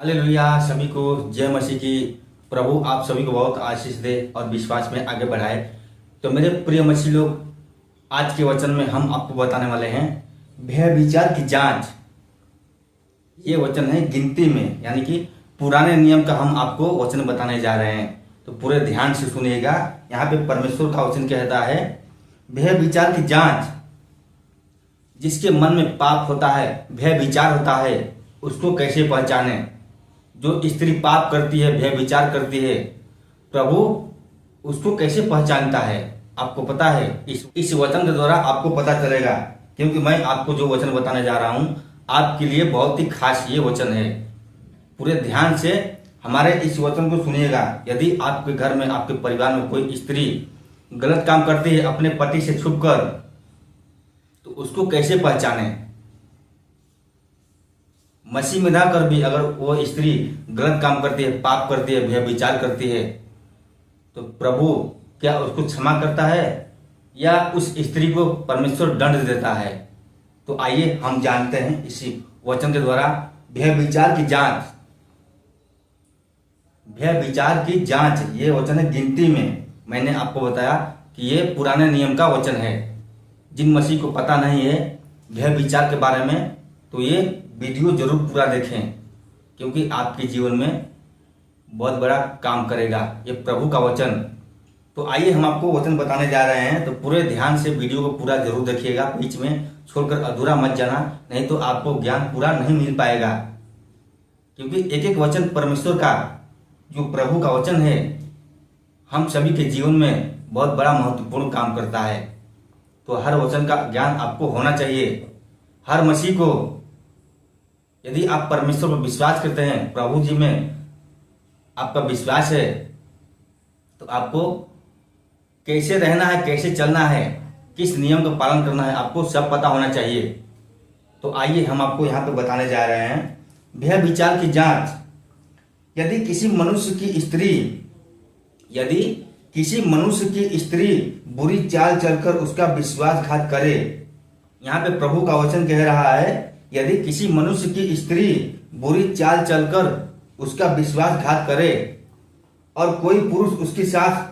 Hallelujah. सभी को जय मसीह की। प्रभु आप सभी को बहुत आशीष दे और विश्वास में आगे बढ़ाए। तो मेरे प्रिय मसीह लोग, आज के वचन में हम आपको बताने वाले हैं भय विचार की जांच। ये वचन है गिनती में, यानी कि पुराने नियम का हम आपको वचन बताने जा रहे हैं। तो पूरे ध्यान से सुनिएगा। यहाँ पे परमेश्वर का वचन कहता है भय विचार की जांच। जिसके मन में पाप होता है, भय विचार होता है, उसको कैसे पहचाने। जो स्त्री पाप करती है, भय विचार करती है, प्रभु उसको कैसे पहचानता है। आपको पता है, इस वचन के द्वारा आपको पता चलेगा। क्योंकि मैं आपको जो वचन बताने जा रहा हूं आपके लिए बहुत ही खास ये वचन है। पूरे ध्यान से हमारे इस वचन को सुनिएगा। यदि आपके घर में, आपके परिवार में कोई स्त्री गलत काम करती है अपने पति से छुपकर, तो उसको कैसे पहचाने। मसीह में ना कर भी अगर वो स्त्री गलत काम करती है, पाप करती है, भय विचार करती है, तो प्रभु क्या उसको क्षमा करता है या उस स्त्री को परमेश्वर दंड देता है। तो आइए हम जानते हैं इसी वचन के द्वारा भय विचार की जांच। भय विचार की जांच, ये वचन है गिनती में। मैंने आपको बताया कि ये पुराने नियम का वचन है। जिन मसीह को पता नहीं है भय विचार के बारे में, तो ये वीडियो जरूर पूरा देखें, क्योंकि आपके जीवन में बहुत बड़ा काम करेगा ये प्रभु का वचन। तो आइए हम आपको वचन बताने जा रहे हैं। तो पूरे ध्यान से वीडियो को पूरा जरूर देखिएगा, बीच में छोड़कर अधूरा मत जाना, नहीं तो आपको ज्ञान पूरा नहीं मिल पाएगा। क्योंकि एक एक वचन परमेश्वर का, जो प्रभु का वचन है, हम सभी के जीवन में बहुत बड़ा महत्वपूर्ण काम करता है। तो हर वचन का ज्ञान आपको होना चाहिए। हर मसीह को, यदि आप परमेश्वर पर विश्वास करते हैं, प्रभु जी में आपका विश्वास है, तो आपको कैसे रहना है, कैसे चलना है, किस नियम का पालन करना है, आपको सब पता होना चाहिए। तो आइए हम आपको यहाँ पे बताने जा रहे हैं भय विचार की जांच। यदि किसी मनुष्य की स्त्री बुरी चाल चलकर उसका विश्वासघात करे, यहाँ पे प्रभु का वचन कह रहा है यदि किसी मनुष्य की स्त्री बुरी चाल चलकर उसका विश्वासघात करे और कोई पुरुष उसके साथ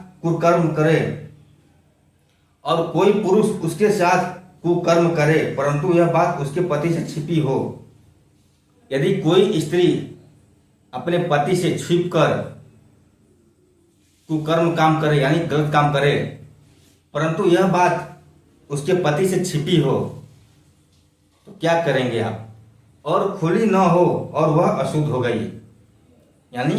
कुकर्म करे, परंतु यह बात उसके पति से छिपी हो। यदि कोई स्त्री अपने पति से छिपकर कुकर्म काम करे, यानी गलत काम करे, परंतु यह बात उसके पति से छिपी हो, तो क्या करेंगे आप। और खुली न हो और वह अशुद्ध हो गई। यानी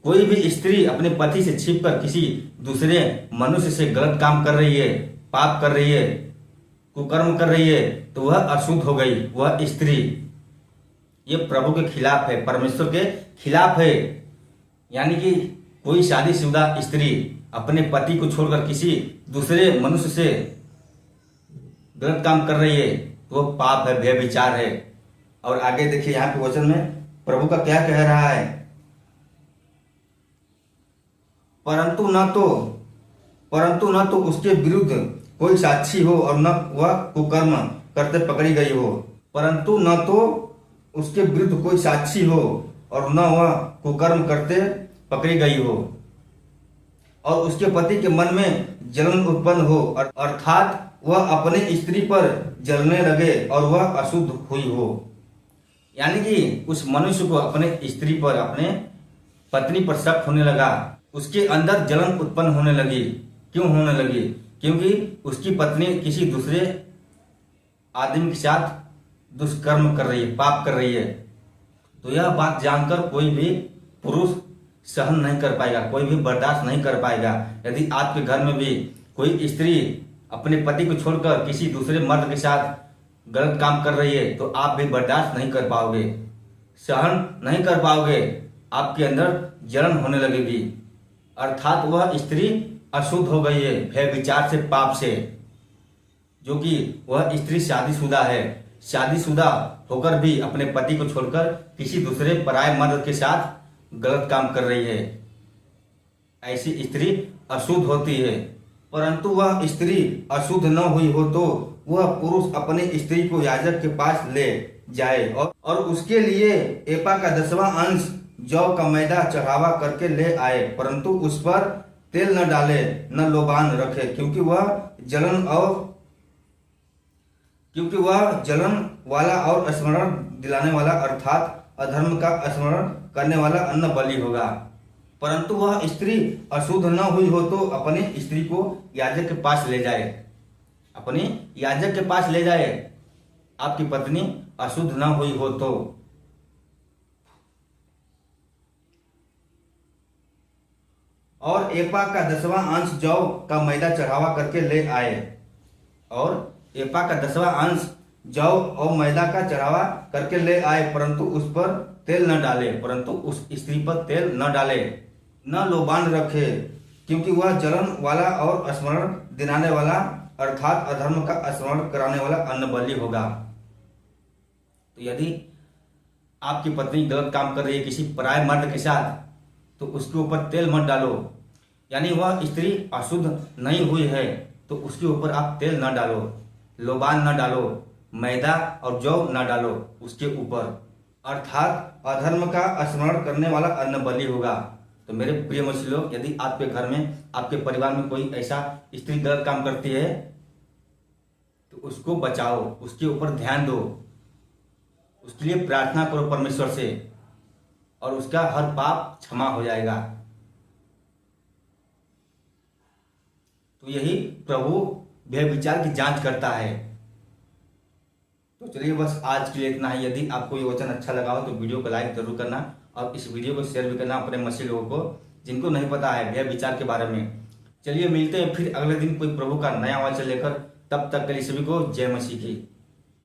कोई भी स्त्री अपने पति से छिपकर किसी दूसरे मनुष्य से गलत काम कर रही है, पाप कर रही है, कुकर्म कर रही है, तो वह अशुद्ध हो गई, वह स्त्री। ये प्रभु के खिलाफ है, परमेश्वर के खिलाफ है। यानी कि कोई शादीशुदा स्त्री अपने पति को छोड़कर किसी दूसरे मनुष्य से गलत काम कर रही है, तो वह पाप है, भय विचार है। और आगे देखिए यहाँ पे वचन में प्रभु का क्या कह रहा है, परंतु न तो उसके विरुद्ध कोई साक्षी हो और न वह कुकर्म करते पकड़ी गई हो। परंतु न तो उसके विरुद्ध कोई साक्षी हो और न वह कुकर्म करते पकड़ी गई हो, और उसके पति के मन में जलन उत्पन्न हो, अर्थात वह अपने स्त्री पर जलने लगे और वह अशुद्ध हुई हो। यानी कि उस मनुष्य को अपने स्त्री पर, अपने पत्नी पर शक होने लगा, उसके अंदर जलन उत्पन्न होने लगी। क्यों होने लगी? क्योंकि उसकी पत्नी किसी दूसरे आदमी के साथ दुष्कर्म कर रही है, पाप कर रही है। तो यह बात जानकर कोई भी पुरुष सहन नहीं कर पाएगा, कोई भी बर्दाश्त नहीं कर पाएगा। यदि आपके घर में भी कोई स्त्री अपने पति को छोड़कर किसी दूसरे मर्द के साथ गलत काम कर रही है, तो आप भी बर्दाश्त नहीं कर पाओगे, सहन नहीं कर पाओगे, आपके अंदर जलन होने लगेगी। अर्थात वह स्त्री अशुद्ध हो गई है भय विचार से, पाप से। जो कि वह स्त्री शादीशुदा है, शादीशुदा होकर भी अपने पति को छोड़कर किसी दूसरे पराये मर्द के साथ गलत काम कर रही है। ऐसी स्त्री अशुद्ध होती है। परंतु वह स्त्री अशुद्ध न हुई हो तो वह पुरुष अपनी स्त्री को याजक के पास ले जाए और उसके लिए एपा का 10वां अंश जौ का मैदा चढ़ावा करके ले आए, परंतु उस पर तेल न डाले, न लोबान रखे, क्योंकि वह जलन वाला और स्मरण दिलाने वाला अर्थात अधर्म का स्मरण करने वाला अन्न बलि होगा। परंतु वह स्त्री अशुद्ध न हुई हो तो अपनी स्त्री को याजक के पास ले जाए, अपने याजक के पास ले जाए, आपकी पत्नी अशुद्ध न हुई हो तो। और एपा का 10वां अंश जौ का मैदा चढ़ावा करके ले आए, और एपा का 10वां अंश जौ और मैदा का चढ़ावा करके ले आए, परंतु उस पर तेल न डाले, परंतु उस स्त्री पर तेल न डाले, न लोबान रखे, क्योंकि वह जलन वाला और स्मरण दिलाने वाला अर्थात अधर्म का स्मरण कराने वाला अन्न बलि होगा। तो यदि आपकी पत्नी गलत काम कर रही है किसी पराये मर्द के साथ, तो उसके ऊपर तेल मत डालो, यानी वह स्त्री अशुद्ध नहीं हुई है तो उसके ऊपर आप तेल न डालो, लोबान न डालो, मैदा और जौ न डालो उसके ऊपर, अर्थात अधर्म का स्मरण करने वाला अन्न बलि होगा। तो मेरे प्रिय मसीह लोग, यदि आपके घर में, आपके परिवार में कोई ऐसा स्त्री गलत काम करती है तो उसको बचाओ, उसके ऊपर ध्यान दो, उसके लिए प्रार्थना करो परमेश्वर से, और उसका हर पाप क्षमा हो जाएगा। तो यही प्रभु व्यभिचार की जांच करता है। तो चलिए बस आज के लिए इतना ही। यदि आपको ये वचन अच्छा लगा हो तो वीडियो को लाइक जरूर करना, और इस वीडियो को शेयर भी करना अपने मसीह लोगों को जिनको नहीं पता है व्यभिचार के बारे में। चलिए मिलते हैं फिर अगले दिन कोई प्रभु का नया वचन लेकर, तब तक के लिए सभी को जय मसीह की।